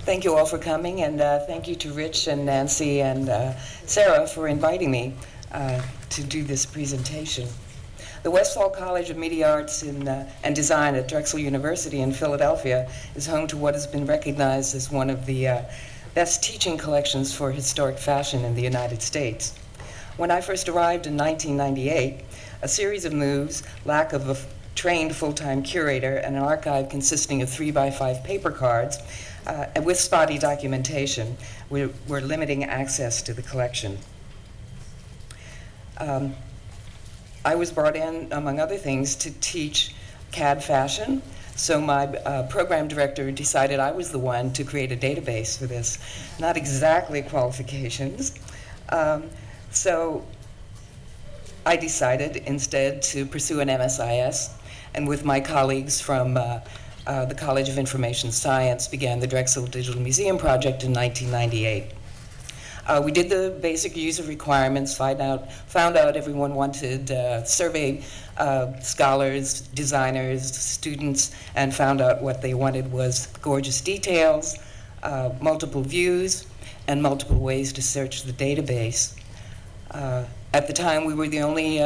Thank you all for coming, and thank you to Rich and Nancy and Sarah for inviting me to do this presentation. The Westfall College of Media Arts and Design at Drexel University in Philadelphia is home to what has been recognized as one of the best teaching collections for historic fashion in the United States. When I first arrived in 1998, a series of moves, lack of a trained full-time curator, and an archive consisting of 3x5 paper cards with spotty documentation were limiting access to the collection. I was brought in, among other things, to teach CAD fashion. So my program director decided I was the one to create a database for this. Not exactly qualifications. So I decided instead to pursue an MSIS, and with my colleagues from the College of Information Science began the Drexel Digital Museum project in 1998. We did the basic user requirements, found out everyone wanted, surveyed scholars, designers, students, and found out what they wanted was gorgeous details, multiple views, and multiple ways to search the database. At the time, we were the only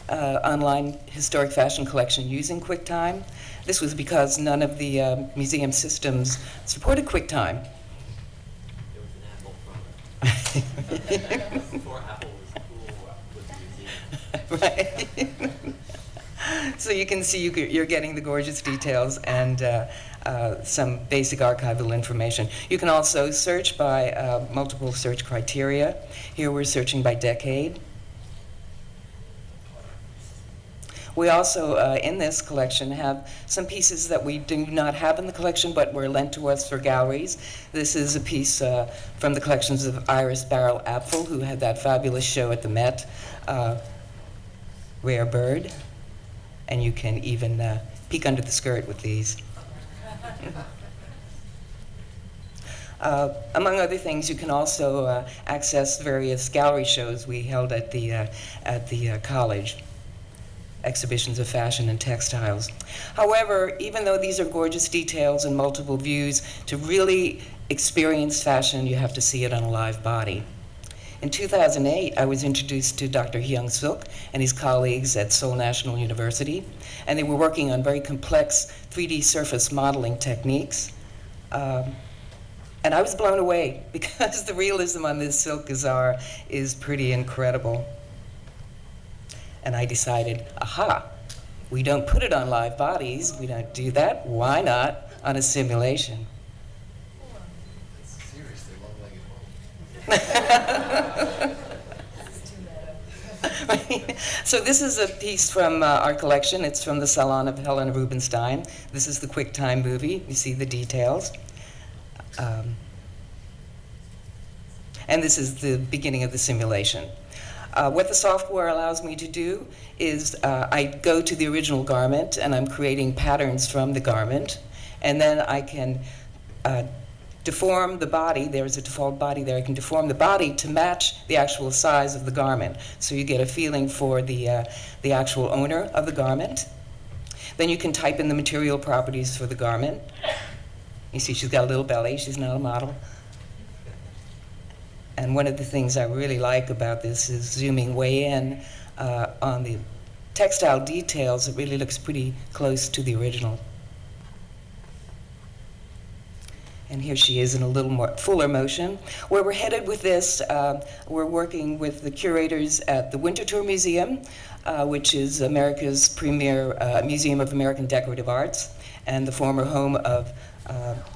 online historic fashion collection using QuickTime. This was because none of the museum systems supported QuickTime. Before Apple was cool with the museum. Right. So you can see you're getting the gorgeous details and some basic archival information. You can also search by multiple search criteria. Here we're searching by decade. We also, in this collection, have some pieces that we do not have in the collection but were lent to us for galleries. This is a piece from the collections of Iris Barrel Apfel, who had that fabulous show at the Met, Rare Bird. And you can even peek under the skirt with these. Among other things, you can also access various gallery shows we held at the college. Exhibitions of fashion and textiles. However, even though these are gorgeous details and multiple views, to really experience fashion, you have to see it on a live body. In 2008, I was introduced to Dr. Hyung Suk and his colleagues at Seoul National University, and they were working on very complex 3D surface modeling techniques. And I was blown away because the realism on this silk gazar is pretty incredible. And I decided, aha, we don't put it on live bodies, we don't do that, why not on a simulation? Seriously, long-legged one. So this is a piece from our collection. It's from the Salon of Helena Rubinstein. This is the QuickTime movie. You see the details. And this is the beginning of the simulation. What the software allows me to do is I go to the original garment and I'm creating patterns from the garment, and then I can deform the body. There's a default body there. I can deform the body to match the actual size of the garment, so you get a feeling for the actual owner of the garment. Then you can type in the material properties for the garment. You see she's got a little belly. She's not a model. And one of the things I really like about this is zooming way in on the textile details. It really looks pretty close to the original. And here she is in a little more fuller motion. Where we're headed with this, we're working with the curators at the Winterthur Museum, which is America's premier Museum of American Decorative Arts and the former home of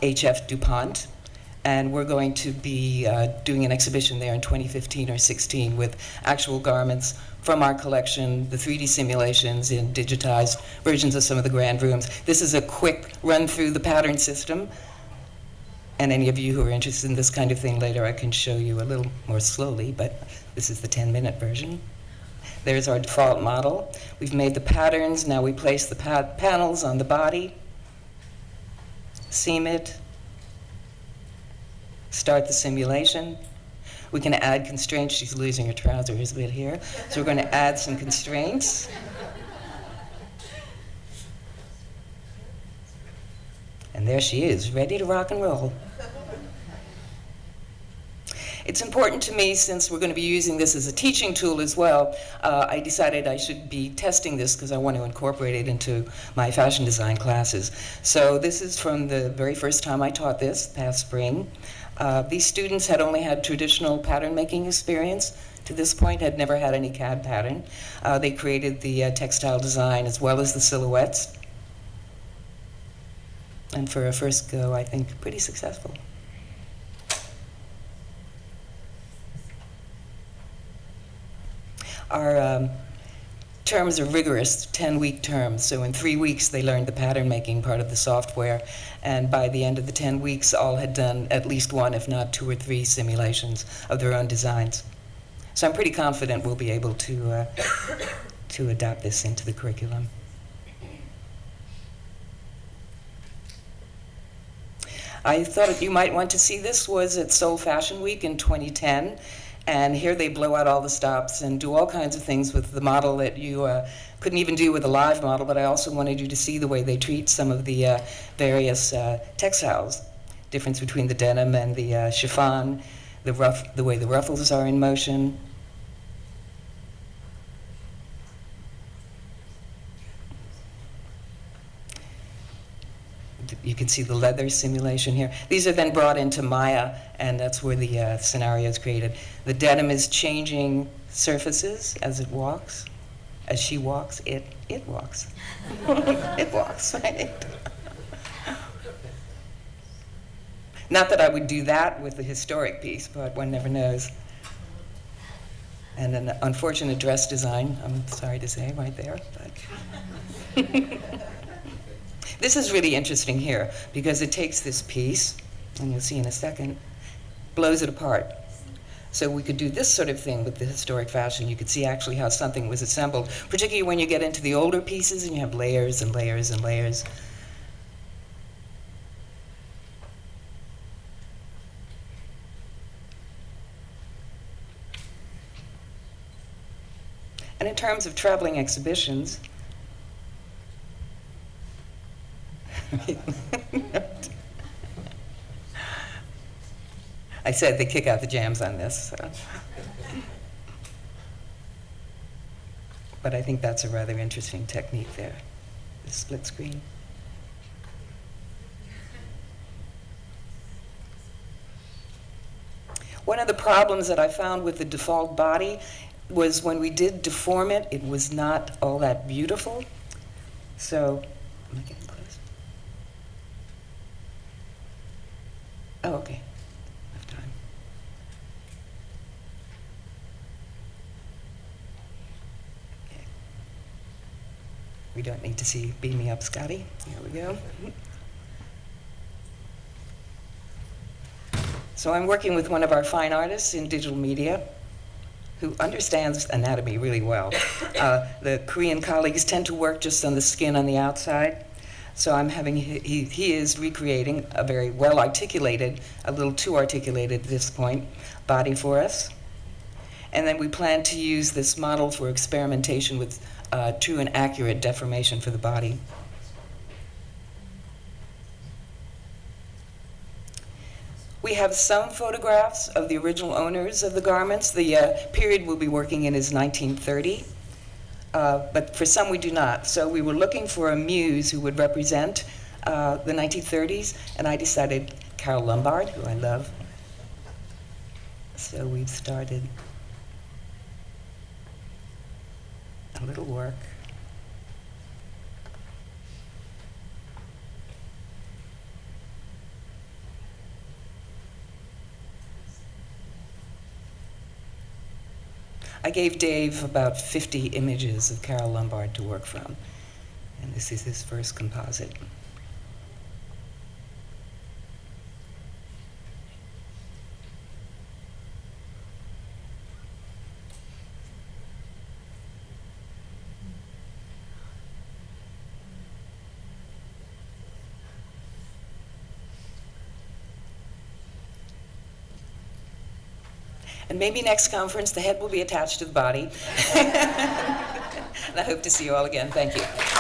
H.F. DuPont. And we're going to be doing an exhibition there in 2015 or 16 with actual garments from our collection, the 3D simulations in digitized versions of some of the grand rooms. This is a quick run through the pattern system. And any of you who are interested in this kind of thing later, I can show you a little more slowly, but this is the 10-minute version. There's our default model. We've made the patterns. Now we place the panels on the body, seam it, start the simulation. We can add constraints. She's losing her trousers a bit here. So we're going to add some constraints. And there she is, ready to rock and roll. It's important to me, since we're going to be using this as a teaching tool as well, I decided I should be testing this because I want to incorporate it into my fashion design classes. So this is from the very first time I taught this, past spring. These students had only had traditional pattern making experience. To this point, had never had any CAD pattern. They created the textile design as well as the silhouettes. And for a first go, I think pretty successful. Our terms are rigorous, 10-week terms. So in 3 weeks, they learned the pattern making part of the software. And by the end of the 10 weeks, all had done at least one, if not 2 or 3 simulations of their own designs. So I'm pretty confident we'll be able to adapt this into the curriculum. I thought you might want to see this was at Seoul Fashion Week in 2010. And here they blow out all the stops and do all kinds of things with the model that you couldn't even do with a live model, but I also wanted you to see the way they treat some of the various textiles, difference between the denim and the chiffon, the way the ruffles are in motion. You can see the leather simulation here. These are then brought into Maya, and that's where the scenario is created. The denim is changing surfaces as it walks. As she walks, it walks. It walks, right? Not that I would do that with the historic piece, but one never knows. And an unfortunate dress design, I'm sorry to say, right there. But this is really interesting here because it takes this piece, and you'll see in a second, blows it apart. So we could do this sort of thing with the historic fashion. You could see actually how something was assembled, particularly when you get into the older pieces and you have layers and layers and layers. And in terms of traveling exhibitions, I said they kick out the jams on this. So. But I think that's a rather interesting technique there, the split screen. One of the problems that I found with the default body was when we did deform it, it was not all that beautiful. So, am I getting close? Oh, okay. Enough time. Okay. We don't need to see beam me up, Scotty. Here we go. So I'm working with one of our fine artists in digital media who understands anatomy really well. The Korean colleagues tend to work just on the skin on the outside. So I'm having, he is recreating a very well articulated, a little too articulated at this point, body for us. And then we plan to use this model for experimentation with true and accurate deformation for the body. We have some photographs of the original owners of the garments. The period we'll be working in is 1930. But for some we do not. So we were looking for a muse who would represent the 1930s, and I decided Carole Lombard, who I love. So we've started a little work. I gave Dave about 50 images of Carole Lombard to work from, and this is his first composite. And maybe next conference, the head will be attached to the body. And I hope to see you all again. Thank you.